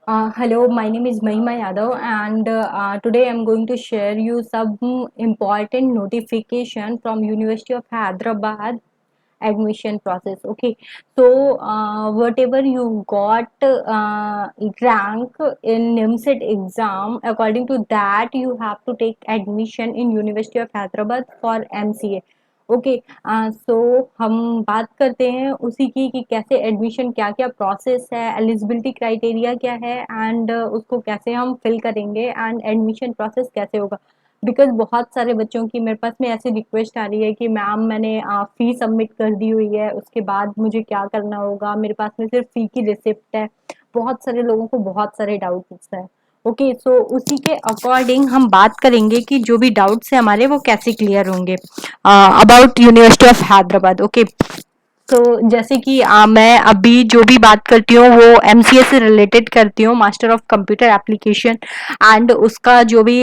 Hello, my name is Mahima Yadav, and today I'm going to share you some important notification from University of Hyderabad admission process. Okay, so whatever you got rank in NIMSET exam, according to that you have to take admission in University of Hyderabad for MCA. Okay, so हम बात करते हैं उसी की कि कैसे admission, क्या क्या प्रोसेस है, एलिजिबिलिटी क्राइटेरिया क्या है, एंड उसको कैसे हम फिल करेंगे, एंड एडमिशन प्रोसेस कैसे होगा। बिकॉज बहुत सारे बच्चों की मेरे पास में ऐसी रिक्वेस्ट आ रही है कि मैम मैंने फी सबमिट कर दी हुई है, उसके बाद मुझे क्या करना होगा, मेरे पास में सिर्फ फी की रिसिप्ट है। बहुत सारे लोगों को बहुत सारे डाउट्स है। ओके, सो उसी के अकॉर्डिंग हम बात करेंगे कि जो भी डाउट्स है हमारे वो कैसे क्लियर होंगे about university of Hyderabad. Okay, तो जैसे कि मैं अभी जो भी बात करती हूँ वो एमसीए से रिलेटेड करती हूँ, master of computer application. And उसका जो भी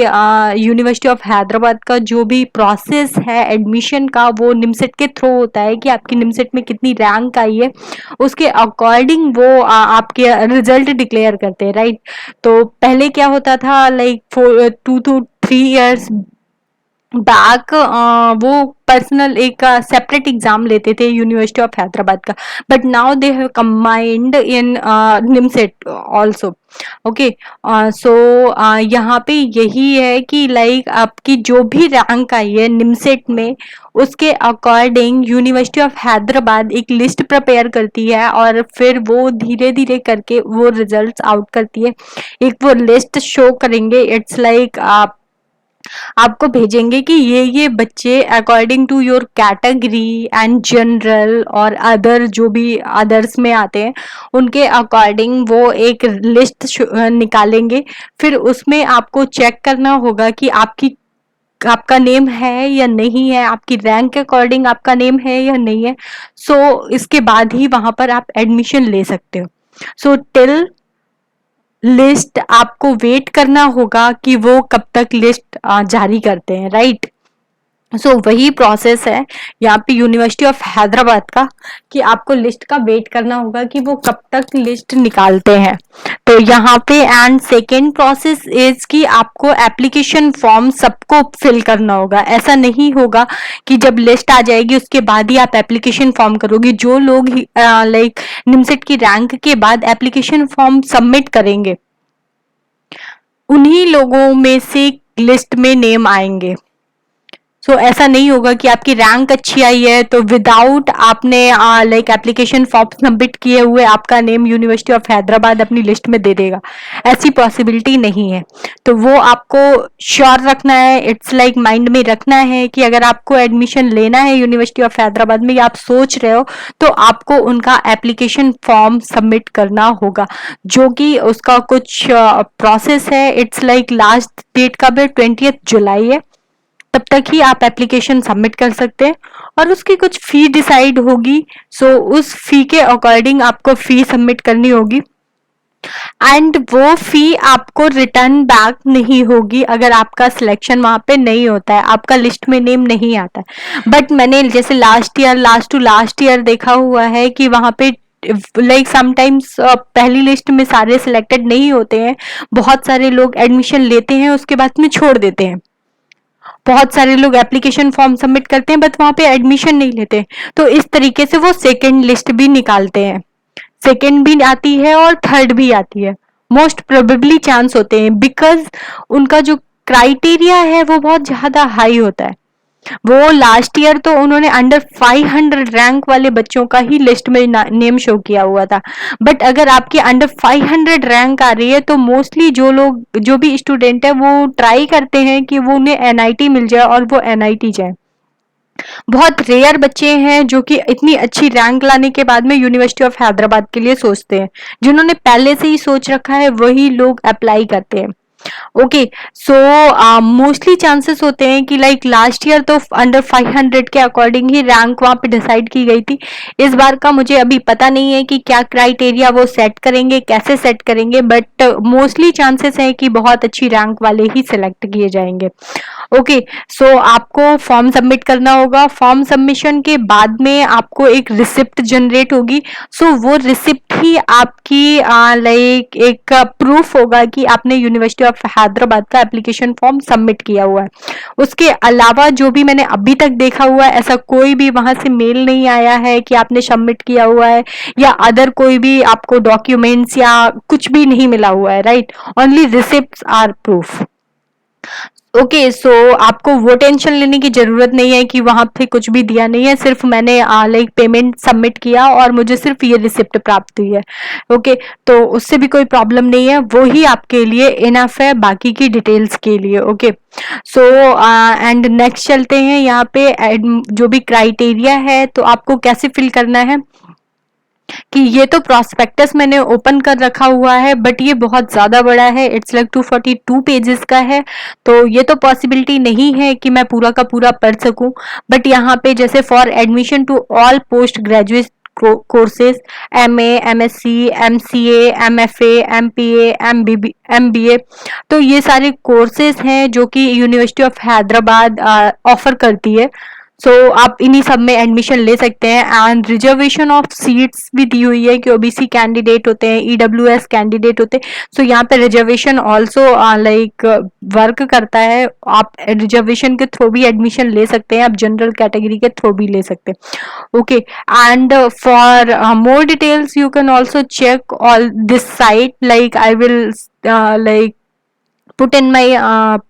यूनिवर्सिटी ऑफ हैदराबाद का जो भी प्रोसेस है एडमिशन का, वो निमसेट के थ्रू होता है कि आपकी निमसेट में कितनी रैंक आई है, उसके अकॉर्डिंग वो आपके रिजल्ट डिक्लेयर करते हैं, राइट। तो पहले क्या होता था, लाइक 2 to 3 years बैक वो पर्सनल एक सेपरेट एग्जाम लेते थे यूनिवर्सिटी ऑफ हैदराबाद का, but now they have combined in NIMCET also. Okay, so यहाँ पे यही है कि लाइक आपकी जो भी रैंक आई है निमसेट में, उसके अकॉर्डिंग यूनिवर्सिटी ऑफ हैदराबाद एक लिस्ट प्रिपेयर करती है और फिर वो धीरे धीरे करके वो रिजल्ट्स आउट करती है। एक वो लिस्ट शो करेंगे, इट्स लाइक आपको भेजेंगे कि ये बच्चे according to your category and general और अदर जो भी अदर्स में आते हैं, उनके अकॉर्डिंग वो एक लिस्ट निकालेंगे। फिर उसमें आपको चेक करना होगा कि आपका नेम है या नहीं है, आपकी रैंक के अकॉर्डिंग आपका नेम है या नहीं है। सो इसके बाद ही वहां पर आप एडमिशन ले सकते हो। सो टिल लिस्ट आपको वेट करना होगा कि वो कब तक लिस्ट जारी करते हैं, राइट। सो वही प्रोसेस है यहाँ पे यूनिवर्सिटी ऑफ हैदराबाद का, कि आपको लिस्ट का वेट करना होगा कि वो कब तक लिस्ट निकालते हैं। तो यहाँ पे एंड सेकेंड प्रोसेस इज कि आपको एप्लीकेशन फॉर्म सबको फिल करना होगा। ऐसा नहीं होगा कि जब लिस्ट आ जाएगी उसके बाद ही आप एप्लीकेशन फॉर्म करोगे। जो लोग लाइक निमसेट की रैंक के बाद एप्लीकेशन फॉर्म सबमिट करेंगे, उन्हीं लोगों में से लिस्ट में नेम आएंगे। सो ऐसा नहीं होगा कि आपकी रैंक अच्छी आई है तो विदाउट आपने लाइक एप्लीकेशन फॉर्म सबमिट किए हुए आपका नेम यूनिवर्सिटी ऑफ हैदराबाद अपनी लिस्ट में दे देगा। ऐसी पॉसिबिलिटी नहीं है। तो वो आपको श्योर रखना है, इट्स लाइक माइंड में रखना है कि अगर आपको एडमिशन लेना है यूनिवर्सिटी ऑफ हैदराबाद में या आप सोच रहे हो, तो आपको उनका एप्लीकेशन फॉर्म सबमिट करना होगा, जो कि उसका कुछ प्रोसेस है। इट्स लाइक लास्ट डेट का भी 20 जुलाई है, तब तक ही आप एप्लीकेशन सबमिट कर सकते हैं। और उसकी कुछ फी डिसाइड होगी, सो उस फी के अकॉर्डिंग आपको फी सबमिट करनी होगी। एंड वो फी आपको रिटर्न बैक नहीं होगी अगर आपका सिलेक्शन वहां पे नहीं होता है, आपका लिस्ट में नेम नहीं आता है। बट मैंने जैसे लास्ट टू लास्ट ईयर देखा हुआ है कि वहां पे लाइक समटाइम्स पहली लिस्ट में सारे सिलेक्टेड नहीं होते हैं। बहुत सारे लोग एडमिशन लेते हैं उसके बाद में छोड़ देते हैं। बहुत सारे लोग एप्लीकेशन फॉर्म सबमिट करते हैं बट वहां पे एडमिशन नहीं लेते। तो इस तरीके से वो सेकेंड लिस्ट भी निकालते हैं, सेकेंड भी आती है और थर्ड भी आती है। मोस्ट प्रोबेबली चांस होते हैं, बिकॉज उनका जो क्राइटेरिया है वो बहुत ज्यादा हाई होता है। वो लास्ट ईयर तो उन्होंने अंडर 500 रैंक वाले बच्चों का ही लिस्ट में नेम शो किया हुआ था। बट अगर आपकी अंडर 500 रैंक आ रही है तो मोस्टली जो भी स्टूडेंट है वो ट्राई करते हैं कि वो उन्हें एनआईटी मिल जाए और वो एनआईटी जाए। बहुत रेयर बच्चे हैं जो कि इतनी अच्छी रैंक लाने के बाद में यूनिवर्सिटी ऑफ हैदराबाद के लिए सोचते हैं। जिन्होंने पहले से ही सोच रखा है वही लोग अप्लाई करते हैं। ओके, सो मोस्टली चांसेस होते हैं कि लाइक लास्ट ईयर तो अंडर 500 के अकॉर्डिंग ही रैंक वहां पे डिसाइड की गई थी। इस बार का मुझे अभी पता नहीं है कि क्या क्राइटेरिया वो सेट करेंगे, कैसे सेट करेंगे, बट मोस्टली चांसेस है कि बहुत अच्छी रैंक वाले ही सिलेक्ट किए जाएंगे। ओके, सो आपको फॉर्म सबमिट करना होगा। फॉर्म सबमिशन के बाद में आपको एक रिसिप्ट जनरेट होगी। सो वो रिसिप्ट ही आपकी लाइक एक प्रूफ होगा कि आपने यूनिवर्सिटी ऑफ हैदराबाद का एप्लीकेशन फॉर्म सबमिट किया हुआ है। उसके अलावा जो भी मैंने अभी तक देखा हुआ है, ऐसा कोई भी वहां से मेल नहीं आया है कि आपने सबमिट किया हुआ है, या अदर कोई भी आपको डॉक्यूमेंट्स या कुछ भी नहीं मिला हुआ है, right. Only receipts are proof. Okay, so आपको वो टेंशन लेने की जरूरत नहीं है कि वहां पे कुछ भी दिया नहीं है, सिर्फ मैंने लाइक पेमेंट सबमिट किया और मुझे सिर्फ ये रिसिप्ट प्राप्त हुई है। ओके, तो उससे भी कोई प्रॉब्लम नहीं है, वो ही आपके लिए इनफ है बाकी की डिटेल्स के लिए। ओके, सो एंड नेक्स्ट चलते हैं यहाँ पे जो भी क्राइटेरिया है तो आपको कैसे फिल करना है। कि ये तो प्रोस्पेक्टस मैंने ओपन कर रखा हुआ है, बट ये बहुत ज्यादा बड़ा है, इट्स लाइक 242 पेजेस का है, तो ये तो पॉसिबिलिटी नहीं है कि मैं पूरा का पूरा पढ़ सकूं। बट यहाँ पे जैसे for admission to all post graduate courses, MA, MSc, MCA, MFA, MPA, MBA, तो ये सारे कोर्सेज हैं जो कि यूनिवर्सिटी ऑफ हैदराबाद ऑफर करती है। सो आप इन्हीं सब में एडमिशन ले सकते हैं। एंड रिजर्वेशन ऑफ सीट्स भी दी हुई है कि ओबीसी कैंडिडेट होते हैं, ईडब्ल्यूएस कैंडिडेट होते हैं, सो यहाँ पे रिजर्वेशन ऑल्सो लाइक वर्क करता है। आप रिजर्वेशन के थ्रू भी एडमिशन ले सकते हैं, आप जनरल कैटेगरी के थ्रू भी ले सकते हैं। Okay, and for more details you can also check all this site, like I will like put in my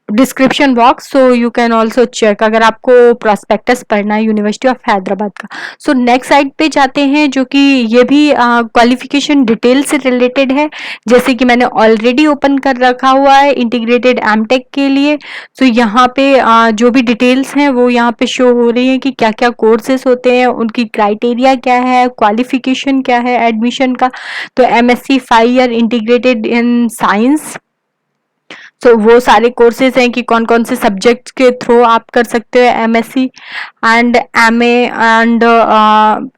description box, so you can also check अगर आपको प्रोस्पेक्टस पढ़ना है यूनिवर्सिटी ऑफ हैदराबाद का। सो नेक्स्ट साइड पे जाते हैं जो कि ये भी क्वालिफिकेशन डिटेल से रिलेटेड है, जैसे कि मैंने ऑलरेडी ओपन कर रखा हुआ है इंटीग्रेटेड एमटेक के लिए। सो यहाँ पे जो भी डिटेल्स हैं वो यहाँ पे शो हो रही है कि क्या क्या कोर्सेस होते हैं, उनकी क्राइटेरिया क्या है, क्वालिफिकेशन क्या है एडमिशन का। तो MSc 5 year integrated in science, तो वो सारे कोर्सेज हैं कि कौन कौन से सब्जेक्ट के थ्रू आप कर सकते हो MSc and MA and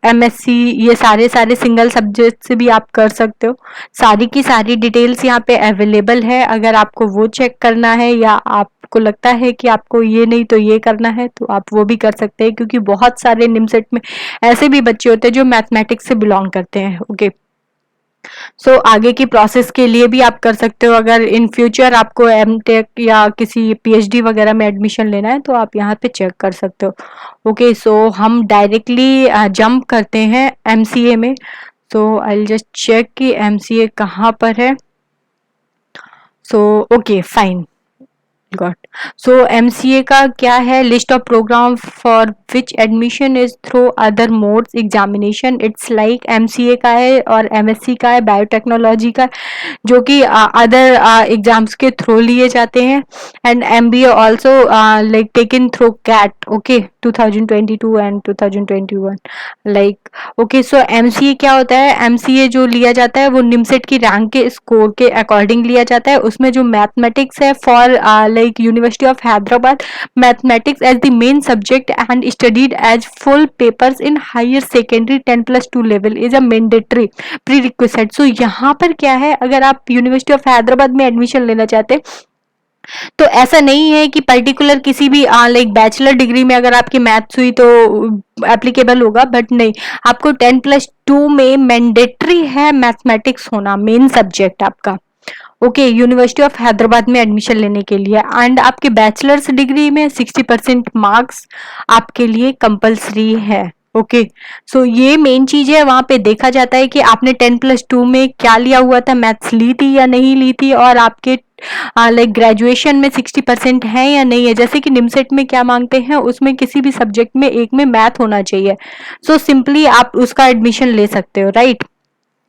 MSc, ये सारे सारे सिंगल सब्जेक्ट से भी आप कर सकते हो। सारी की सारी डिटेल्स यहाँ पे अवेलेबल है, अगर आपको वो चेक करना है या आपको लगता है कि आपको ये नहीं तो ये करना है तो आप वो भी कर सकते हैं, क्योंकि बहुत सारे निमसेट में ऐसे भी बच्चे होते हैं जो मैथमेटिक्स से बिलोंग करते हैं। ओके, सो आगे की प्रोसेस के लिए भी आप कर सकते हो, अगर इन फ्यूचर आपको एमटेक या किसी PhD वगैरह में एडमिशन लेना है तो आप यहाँ पे चेक कर सकते हो। ओके, सो हम डायरेक्टली जंप करते हैं MCA में। So I will just check कि MCA कहाँ पर है। So okay, fine, got. So MCA का क्या है, list of program for which admission is through other modes examination, it's like MCA का है और MSc का है, बायोटेक्नोलॉजी का, जो कि अदर एग्जाम्स के थ्रू लिए जाते हैं। And MBA also like taken through CAT, okay, 2022 and 2021 like. Okay, so MCA क्या होता है, MCA जो लिया जाता है वो निमसेट की रैंक के स्कोर के अकॉर्डिंग लिया जाता है। उसमें जो मैथमेटिक्स है for like University of Hyderabad, mathematics as the main subject and studied as full papers in higher secondary 10+2 level is a mandatory prerequisite। so यहाँ पर क्या है, अगर आप यूनिवर्सिटी ऑफ हैदराबाद में एडमिशन लेना चाहते हैं तो ऐसा नहीं है कि पर्टिकुलर किसी भी लाइक बैचलर डिग्री में अगर आपकी मैथ्स हुई तो एप्लीकेबल होगा, बट नहीं, आपको 10+2 में मैंडेटरी है मैथमेटिक्स होना मेन सब्जेक्ट आपका। ओके, यूनिवर्सिटी ऑफ हैदराबाद में एडमिशन लेने के लिए। एंड आपके बैचलर्स डिग्री में 60% मार्क्स आपके लिए कंपलसरी है। ओके, सो ये मेन चीज है, वहां पे देखा जाता है कि आपने 10+2 में क्या लिया हुआ था, मैथ्स ली थी या नहीं ली थी, और आपके लाइक ग्रेजुएशन में 60% है या नहीं है। जैसे कि निमसेट में क्या मांगते हैं, उसमें किसी भी सब्जेक्ट में एक में मैथ होना चाहिए। सो सिंपली आप उसका एडमिशन ले सकते हो, राइट।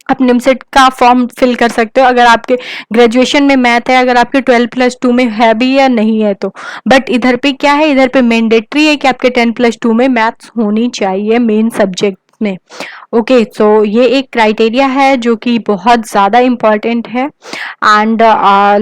आप निमसेट का फॉर्म फिल कर सकते हो अगर आपके ग्रेजुएशन में मैथ है, अगर आपके 12+2 में है भी या नहीं है तो। बट इधर पे क्या है, इधर पे मैंडेटरी है कि आपके 10+2 में मैथ्स होनी चाहिए मेन सब्जेक्ट में। ओके, सो ये एक क्राइटेरिया है जो कि बहुत ज़्यादा इम्पॉर्टेंट है। एंड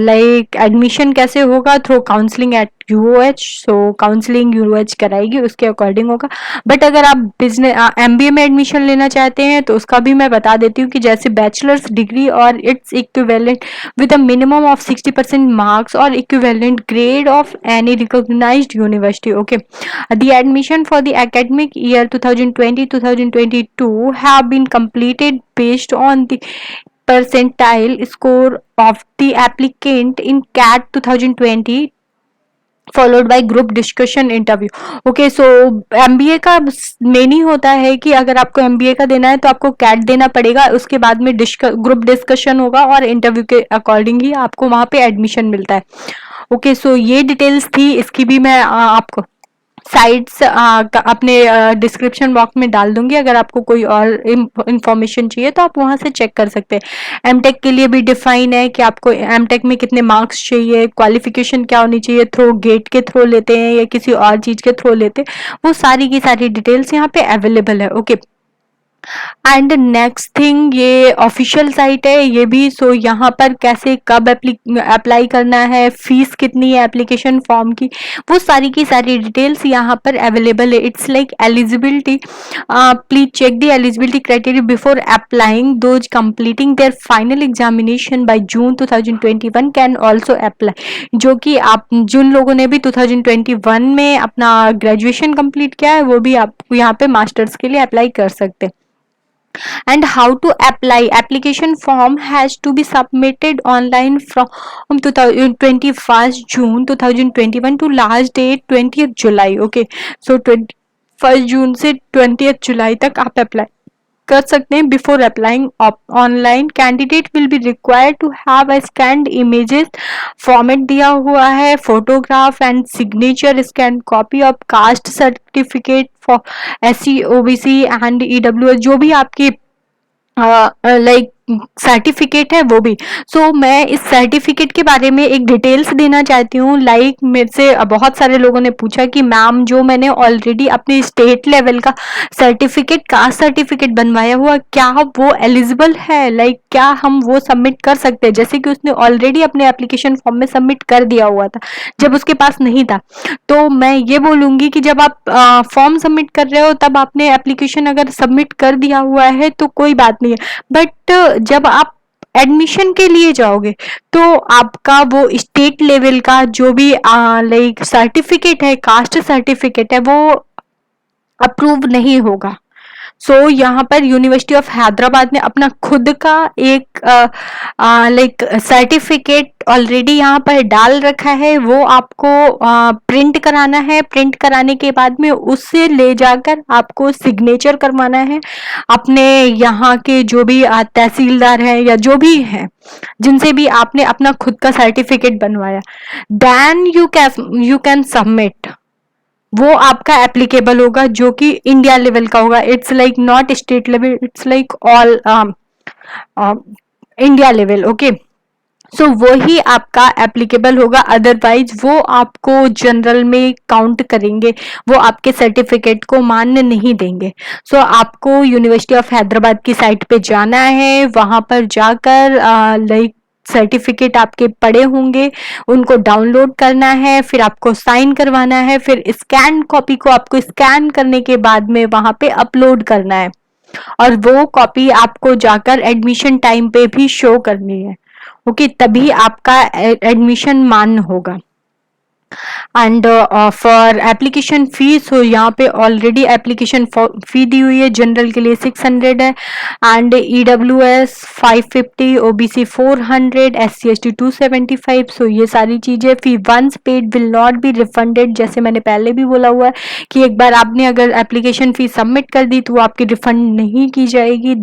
लाइक एडमिशन कैसे होगा? Through counselling at UOH. So counselling UOH कराएगी, उसके अकॉर्डिंग होगा। बट अगर आप बिजनेस एमबीए में एडमिशन लेना चाहते हैं तो उसका भी मैं बता देती हूँ कि जैसे बैचलर्स डिग्री और it's equivalent with a minimum of 60% marks और equivalent grade of any recognised university. Okay, the admission for the academic year 2020-2022 have been completed based on the percentile score of the applicant in CAT 2020 followed by group discussion interview. Okay, so MBA का main ही होता है कि अगर आपको MBA का देना है तो आपको कैट देना पड़ेगा, उसके बाद में ग्रुप डिस्कशन होगा और इंटरव्यू के अकॉर्डिंग ही आपको वहां पे एडमिशन मिलता है। ओके, सो ये डिटेल्स थी, इसकी भी मैं आपको साइट्स अपने डिस्क्रिप्शन बॉक्स में डाल दूंगी। अगर आपको कोई और इंफॉर्मेशन चाहिए तो आप वहां से चेक कर सकते हैं। एमटेक के लिए भी डिफाइन है कि आपको एमटेक में कितने मार्क्स चाहिए, क्वालिफिकेशन क्या होनी चाहिए, थ्रू गेट के थ्रू लेते हैं या किसी और चीज के थ्रू लेते हैं, वो सारी की सारी डिटेल्स यहाँ पे अवेलेबल है। ओके, एंड नेक्स्ट थिंग, ये ऑफिशियल साइट है ये भी। सो यहाँ पर कैसे कब अप्लाई करना है, फीस कितनी है एप्लीकेशन फॉर्म की, वो सारी की सारी डिटेल्स यहाँ पर अवेलेबल है। It's like eligibility, please check the eligibility criteria before applying. Those completing their final examination by June 2021 can also apply. जो कि आप जिन लोगों ने भी 2021 में अपना ग्रेजुएशन कंप्लीट किया है वो भी आप यहाँ पे मास्टर्स के लिए अप्लाई कर सकते हैं। And how to apply? Application form has to be submitted online from 21st June 2021 to last date 20th July. Okay, so 21st जून से 20th जुलाई तक आप अप्लाई कर सकते हैं। Before applying online, candidate will be required to have a scanned images, format दिया हुआ है, photograph and signature, scan copy of caste certificate for SC OBC and EWS, जो भी आपकी लाइक सर्टिफिकेट है वो भी। सो मैं इस सर्टिफिकेट के बारे में एक डिटेल्स देना चाहती हूँ। लाइक मेरे से बहुत सारे लोगों ने पूछा कि मैम जो मैंने ऑलरेडी अपने स्टेट लेवल का सर्टिफिकेट, कास्ट सर्टिफिकेट बनवाया हुआ, क्या वो एलिजिबल है? लाइक क्या हम वो सबमिट कर सकते हैं? जैसे कि उसने ऑलरेडी अपने एप्लीकेशन फॉर्म में सबमिट कर दिया हुआ था जब उसके पास नहीं था। तो मैं ये बोलूंगी कि जब आप फॉर्म सबमिट कर रहे हो तब आपने एप्लीकेशन अगर सबमिट कर दिया हुआ है तो कोई बात नहीं है। बट जब आप एडमिशन के लिए जाओगे तो आपका वो स्टेट लेवल का जो भी लाइक सर्टिफिकेट है, कास्ट सर्टिफिकेट है, वो अप्रूव नहीं होगा। सो यहाँ पर यूनिवर्सिटी ऑफ हैदराबाद ने अपना खुद का एक लाइक सर्टिफिकेट ऑलरेडी यहाँ पर डाल रखा है। वो आपको प्रिंट कराना है। प्रिंट कराने के बाद में उससे ले जाकर आपको सिग्नेचर करवाना है अपने यहाँ के जो भी तहसीलदार हैं या जो भी हैं जिनसे भी आपने अपना खुद का सर्टिफिकेट बनवाया। Then you can submit. वो आपका एप्लीकेबल होगा जो कि इंडिया लेवल का होगा। It's like not state level, it's like all India level. Okay, so वो ही आपका एप्लीकेबल होगा, अदरवाइज वो आपको जनरल में काउंट करेंगे, वो आपके सर्टिफिकेट को मान्य नहीं देंगे। सो आपको यूनिवर्सिटी ऑफ हैदराबाद की साइट पे जाना है, वहां पर जाकर लाइक सर्टिफिकेट आपके पड़े होंगे, उनको डाउनलोड करना है, फिर आपको साइन करवाना है, फिर स्कैन कॉपी को आपको स्कैन करने के बाद में वहां पे अपलोड करना है और वो कॉपी आपको जाकर एडमिशन टाइम पे भी शो करनी है। ओके, तभी आपका एडमिशन मान्य होगा। एंड फॉर एप्लीकेशन फी, सो यहाँ पे ऑलरेडी एप्लीकेशन फी दी हुई है। जनरल के लिए 600 है and EWS 550, OBC 400, SC ST 275। So ये सारी चीजें fee once paid will not be refunded. जैसे मैंने पहले भी बोला हुआ है कि एक बार आपने अगर एप्लीकेशन फी सबमिट कर दी तो वो आपकी रिफंड नहीं की जाएगी।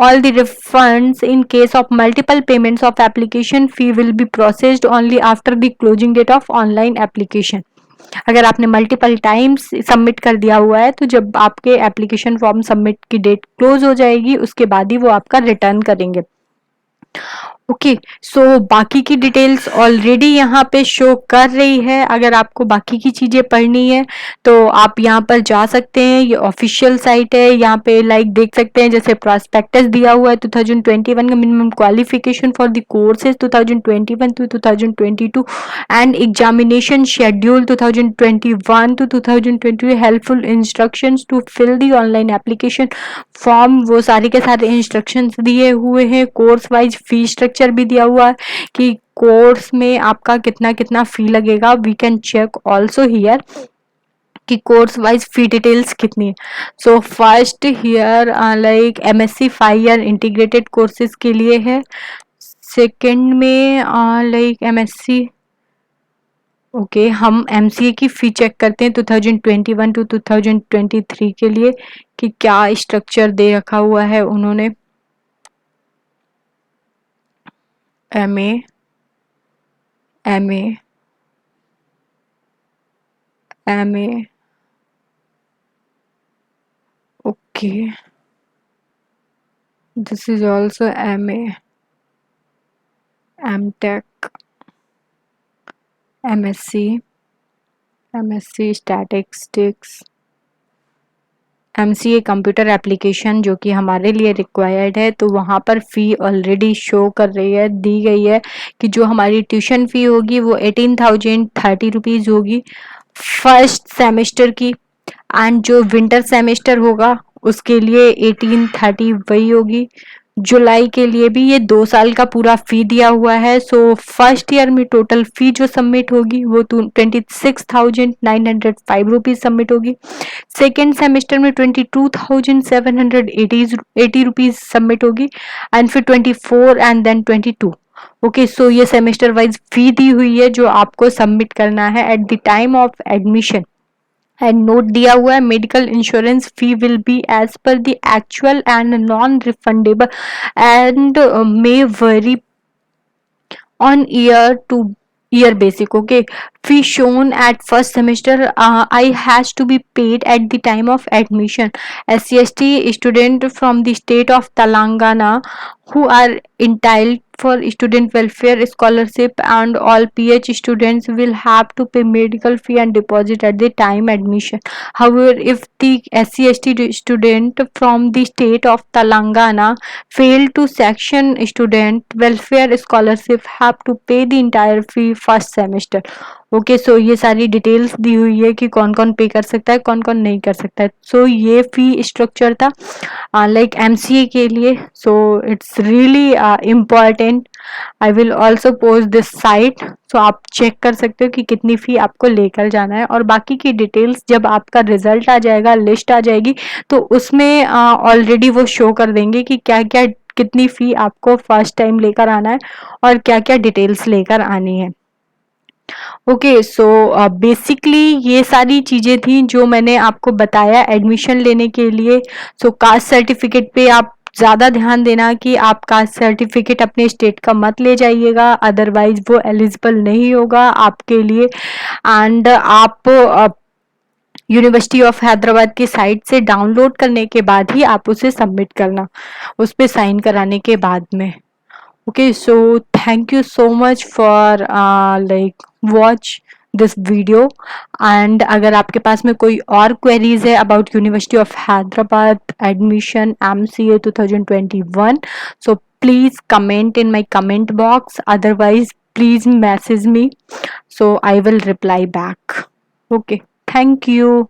All the refunds in case of multiple payments of application fee will be processed only after the closing date of online application. अगर आपने मल्टीपल टाइम्स सबमिट कर दिया हुआ है तो जब आपके एप्लीकेशन फॉर्म सबमिट की डेट क्लोज हो जाएगी उसके बाद ही वो आपका रिटर्न करेंगे। ओके, सो बाकी की डिटेल्स ऑलरेडी यहाँ पे शो कर रही है। अगर आपको बाकी की चीज़ें पढ़नी है तो आप यहाँ पर जा सकते हैं, ये ऑफिशियल साइट है। यहाँ पे लाइक देख सकते हैं जैसे प्रॉस्पेक्टस दिया हुआ है 2021 का minimum qualification for the courses 2021 to 2022 and examination schedule 2021 to 2022, helpful instructions to fill the online application form, वो सारे के सारे इंस्ट्रक्शंस दिए हुए हैं। कोर्स वाइज फी स्ट्रक्चर भी दिया हुआ है कि कोर्स में आपका कितना कितना फी लगेगा। We can check also here कि कोर्स वाइज फी डिटेल्स कितनी है। So first here like MSc 5 year integrated courses के लिए है। सेकंड में लाइक एमएससी, ओके, हम एमसीए की फी चेक करते हैं 2021 टू 2023 के लिए कि क्या स्ट्रक्चर दे रखा हुआ है उन्होंने। MA, MA, MA, okay, this is also MA, MTech, MSc, MSc statistics, MCA computer application जो कि हमारे लिए रिक्वायर्ड है। तो वहाँ पर फ़ी ऑलरेडी शो कर रही है, दी गई है कि जो हमारी ट्यूशन फ़ी होगी वो 18,030 रुपीज़ होगी फर्स्ट सेमेस्टर की, एंड जो विंटर सेमेस्टर होगा उसके लिए 1830 वही होगी। जुलाई के लिए भी ये 2 साल का पूरा फी दिया हुआ है। सो फर्स्ट ईयर में टोटल फी जो सबमिट होगी वो 26,905 रुपीज़ सबमिट होगी। सेकेंड सेमेस्टर में 22,780 रुपीज़ सबमिट होगी, एंड फिर 24 एंड देन 22। ओके, सो ये सेमेस्टर वाइज फी दी हुई है जो आपको सबमिट करना है at the time of admission. And note दिया हुआ है medical insurance fee will be as per the actual and non refundable and may vary on year to year basic. Okay, fee shown at first semester I has to be paid at the time of admission. SCST student from the state of Telangana who are entitled for student welfare scholarship, and all PH students will have to pay medical fee and deposit at the time admission. However, if the SCST student from the state of Telangana fail to section student welfare scholarship have to pay the entire fee first semester. Okay, so ये सारी details दी हुई है कि कौन कौन पे कर सकता है, कौन कौन नहीं कर सकता है। सो ये फी स्ट्रक्चर था लाइक एमसीए के लिए। So it's really important. I will also post this site, so आप चेक कर सकते हो कि कितनी फ़ी आपको लेकर जाना है। और बाकी की डिटेल्स जब आपका रिजल्ट आ जाएगा, लिस्ट आ जाएगी, तो उसमें ऑलरेडी वो शो कर देंगे कि क्या क्या कितनी फ़ी आपको फर्स्ट टाइम लेकर आना है और क्या क्या डिटेल्स लेकर आनी है। ओके, सो बेसिकली ये सारी चीज़ें थी जो मैंने आपको बताया एडमिशन लेने के लिए। सो कास्ट सर्टिफिकेट पे आप ज़्यादा ध्यान देना कि आप कास्ट सर्टिफिकेट अपने स्टेट का मत ले जाइएगा, अदरवाइज वो एलिजिबल नहीं होगा आपके लिए। एंड आप यूनिवर्सिटी ऑफ हैदराबाद की साइट से डाउनलोड करने के बाद ही आप उसे सबमिट करना, उस पर साइन कराने के बाद में। Okay, so thank you so much for like watch this video, and अगर आपके पास में कोई और queries है about University of Hyderabad admission MCA 2021, so please comment in my comment box, otherwise please message me, so I will reply back. Okay, thank you.